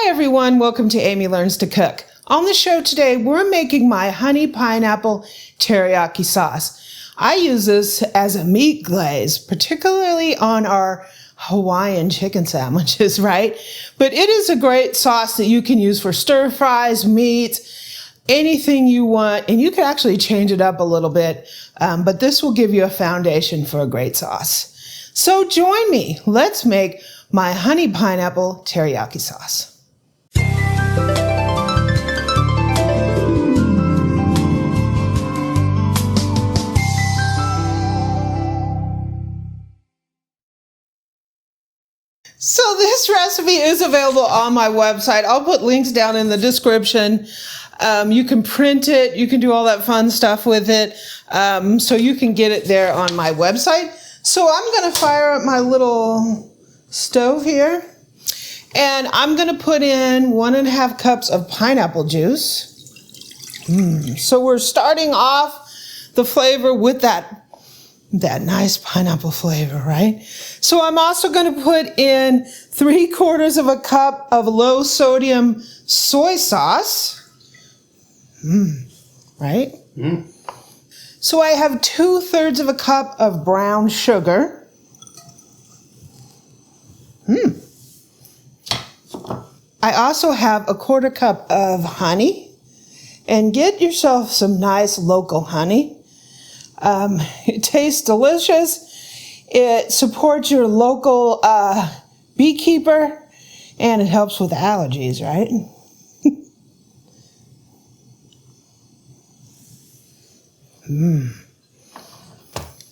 Hi everyone, welcome to Amy Learns to Cook. On the show today, we're making my Honey Pineapple Teriyaki Sauce. I use this as a meat glaze, particularly on our Hawaiian chicken sandwiches, right? But it is a great sauce that you can use for stir fries, meats, anything you want, and you can actually change it up a little bit, but this will give you a foundation for a great sauce. So join me. Let's make my Honey Pineapple Teriyaki Sauce. So this recipe is available on my website. I'll put links down in the description. You can print it. You can do all that fun stuff with it. So you can get it there on my website. So I'm going to fire up my little stove here. And I'm going to put in 1.5 cups of pineapple juice. So we're starting off the flavor with that nice pineapple flavor, right? So I'm also going to put in 3/4 cup of low sodium soy sauce. Right? So I have 2/3 cup of brown sugar. I also have 1/4 cup of honey. And get yourself some nice local honey. It tastes delicious. It supports your local beekeeper, and it helps with allergies, right?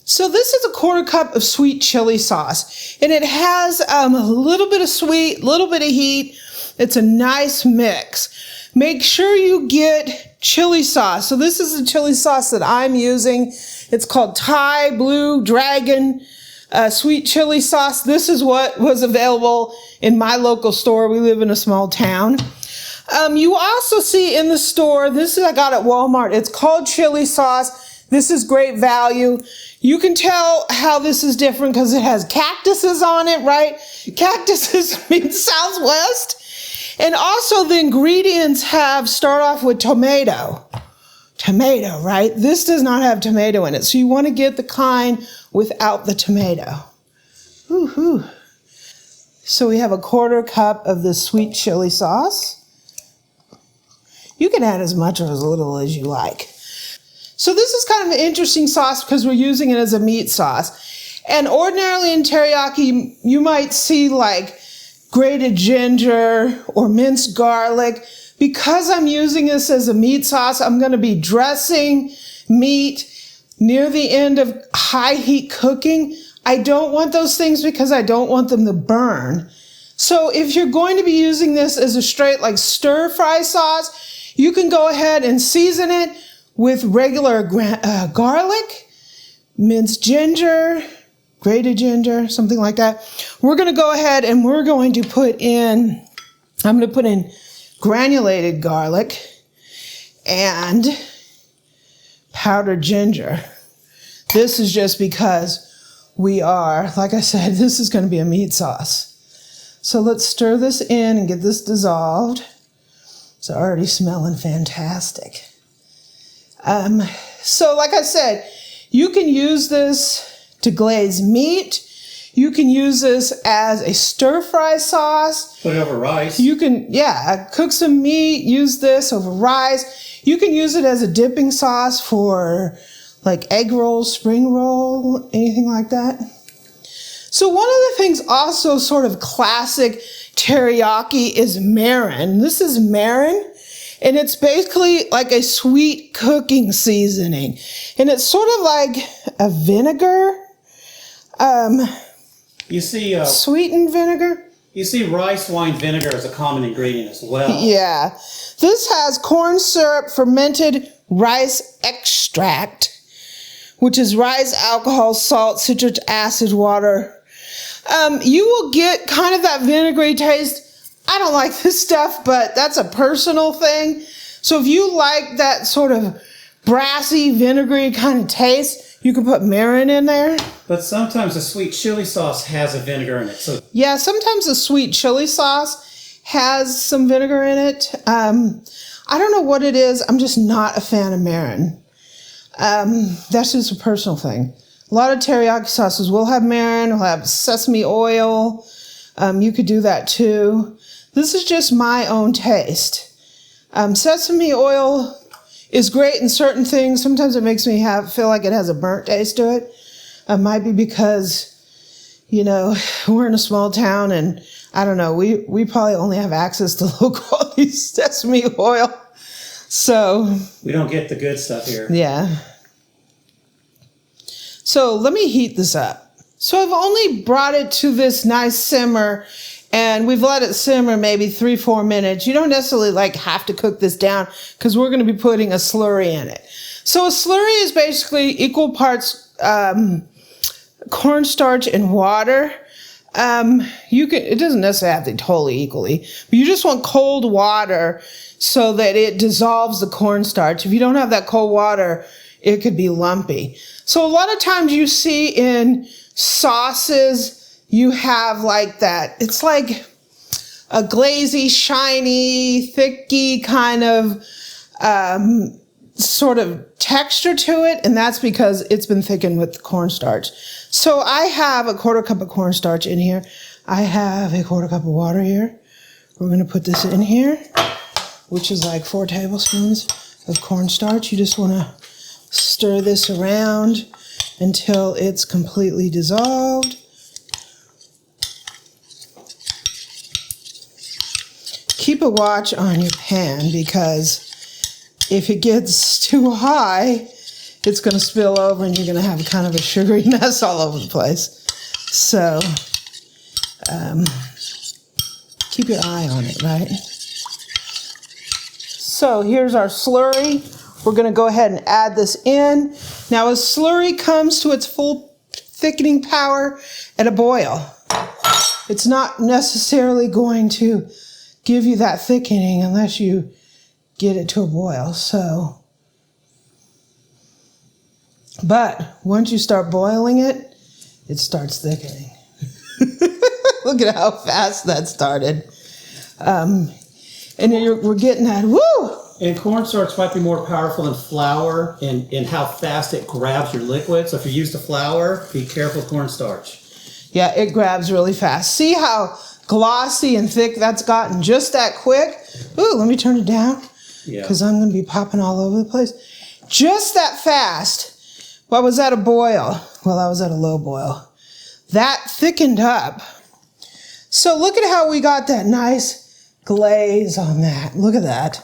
So this is 1/4 cup of sweet chili sauce, and it has a little bit of sweet, little bit of heat. It's a nice mix. Make sure you get chili sauce. So this is the chili sauce that I'm using. It's called Thai Blue Dragon sweet chili sauce. This is what was available in my local store. We live in a small town. You also see in the store, I got at Walmart. It's called chili sauce. This is great value. You can tell how this is different because it has cactuses on it, right? Cactuses mean Southwest. And also the ingredients start off with tomato. Tomato, right? This does not have tomato in it. So you want to get the kind without the tomato. Woo-hoo. So we have 1/4 cup of the sweet chili sauce. You can add as much or as little as you like. So this is kind of an interesting sauce because we're using it as a meat sauce. And ordinarily in teriyaki, you might see like grated ginger or minced garlic. Because I'm using this as a meat sauce, I'm going to be dressing meat near the end of high heat cooking. I don't want those things because I don't want them to burn. So if you're going to be using this as a straight like stir fry sauce, you can go ahead and season it with regular garlic, minced ginger, grated ginger, something like that. We're going to go ahead and I'm going to put in granulated garlic and powdered ginger. This is just because like I said, this is going to be a meat sauce. So let's stir this in and get this dissolved. It's already smelling fantastic. So like I said, you can use this to glaze meat. You can use this as a stir-fry sauce. Put it over rice. You can, cook some meat, use this over rice. You can use it as a dipping sauce for like egg roll, spring roll, anything like that. So one of the things also sort of classic teriyaki is mirin. This is mirin. And it's basically like a sweet cooking seasoning. And it's sort of like a vinegar. You see sweetened vinegar. You see rice wine vinegar as a common ingredient as well. Yeah. This has corn syrup, fermented rice extract, which is rice, alcohol, salt, citric acid, water. You will get kind of that vinegary taste. I don't like this stuff, but that's a personal thing. So if you like that sort of brassy, vinegary kind of taste, you can put mirin in there. But sometimes a sweet chili sauce has a vinegar in it. So yeah, sometimes a sweet chili sauce has some vinegar in it. I don't know what it is. I'm just not a fan of mirin. That's just a personal thing. A lot of teriyaki sauces will have mirin, will have sesame oil. You could do that too. This is just my own taste. Sesame oil is great in certain things. Sometimes it makes me feel like it has a burnt taste to it. It might be because, you know, we're in a small town and I don't know, we probably only have access to low quality sesame oil. So we don't get the good stuff here. Yeah. So let me heat this up. So I've only brought it to this nice simmer and we've let it simmer maybe 3-4 minutes. You don't necessarily have to cook this down because we're going to be putting a slurry in it. So a slurry is basically equal parts cornstarch and water. It doesn't necessarily have to be totally equally, but you just want cold water so that it dissolves the cornstarch. If you don't have that cold water, it could be lumpy. So a lot of times you see in sauces, you have that. It's like a glazy, shiny, thicky kind of sort of texture to it, and that's because it's been thickened with cornstarch. So I have a 1/4 cup of cornstarch in here. I have a 1/4 cup of water here. We're going to put this in here, which is 4 tablespoons of cornstarch. You just want to stir this around until it's completely dissolved. Keep a watch on your pan because if it gets too high, it's going to spill over and you're going to have kind of a sugary mess all over the place. So keep your eye on it, right? So here's our slurry. We're going to go ahead and add this in. Now a slurry comes to its full thickening power at a boil. It's not necessarily going to give you that thickening unless you get it to a boil. But once you start boiling it, it starts thickening. Look at how fast that started. And we're getting that, woo! And cornstarch might be more powerful than flour in how fast it grabs your liquid. So if you're used to flour, be careful with cornstarch. Yeah, it grabs really fast. See how glossy and thick that's gotten just that quick? Ooh, let me turn it down because I'm going to be popping all over the place. Just that fast. What was at a boil? Well, I was at a low boil. That thickened up. So look at how we got that nice glaze on that. Look at that.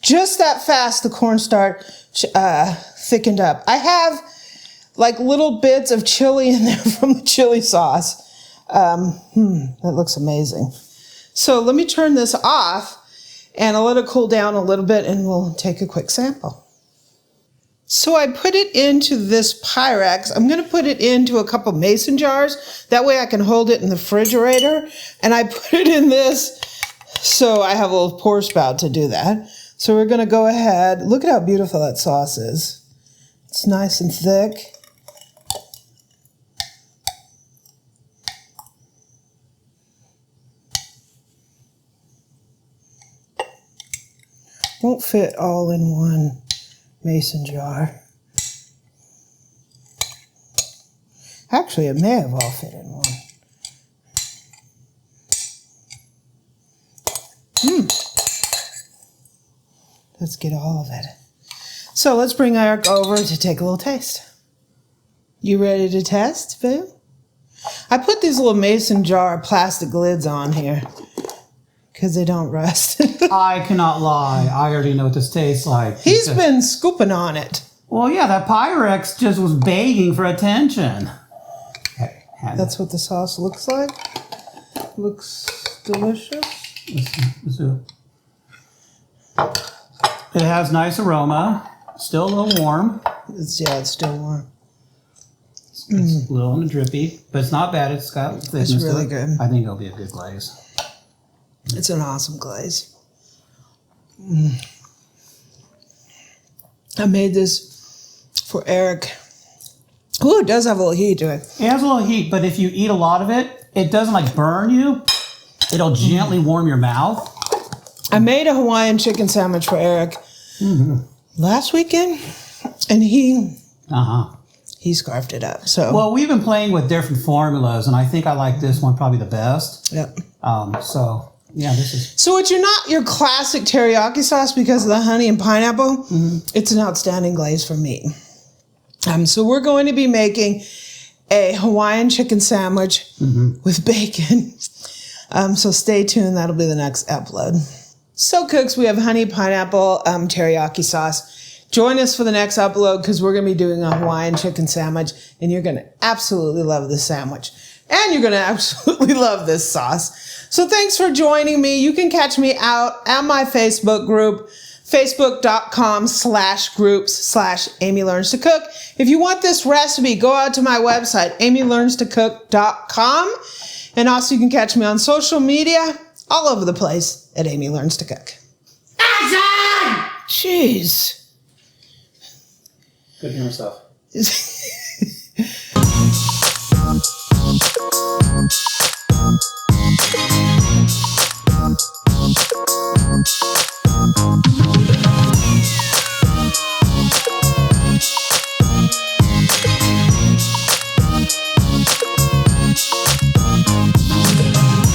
Just that fast the cornstarch thickened up. I have little bits of chili in there from the chili sauce. That looks amazing. So let me turn this off and I'll let it cool down a little bit and we'll take a quick sample. So I put it into this Pyrex. I'm going to put it into a couple mason jars. That way I can hold it in the refrigerator. And I put it in this so I have a little pour spout to do that. So we're going to go ahead. Look at how beautiful that sauce is. It's nice and thick. Won't fit all in one mason jar. Actually, it may have all fit in one. Let's get all of it. So let's bring Eric over to take a little taste. You ready to test, Boo? I put these little mason jar plastic lids on here because they don't rust. I cannot lie. I already know what this tastes like. He's been scooping on it. Well, yeah, that Pyrex just was begging for attention. Okay, that's what the sauce looks like. Looks delicious. Let's do it. It has nice aroma. Still a little warm. It's still warm. It's a little drippy, but it's not bad. It's got thickness. It's really good. I think it'll be a good glaze. It's an awesome glaze. I made this for Eric. Ooh, it does have a little heat to it. It has a little heat, but if you eat a lot of it, it doesn't burn you. It'll gently warm your mouth. I made a Hawaiian chicken sandwich for Eric last weekend, and he scarfed it up. So well, we've been playing with different formulas, and I think I like this one probably the best. Yep. So yeah, this is. So it's not your classic teriyaki sauce because of the honey and pineapple. It's an outstanding glaze for meat. So we're going to be making a Hawaiian chicken sandwich with bacon. So stay tuned. That'll be the next upload. So cooks, we have honey pineapple teriyaki sauce. Join us for the next upload because we're going to be doing a Hawaiian chicken sandwich, and you're going to absolutely love this sandwich. And you're going to absolutely love this sauce. So thanks for joining me. You can catch me out at my Facebook group, facebook.com/groups/Amy Learns to Cook. If you want this recipe, go out to my website, amylearnstocook.com. And also you can catch me on social media all over the place at Amy Learns to Cook. Action! Jeez. Good to hear myself.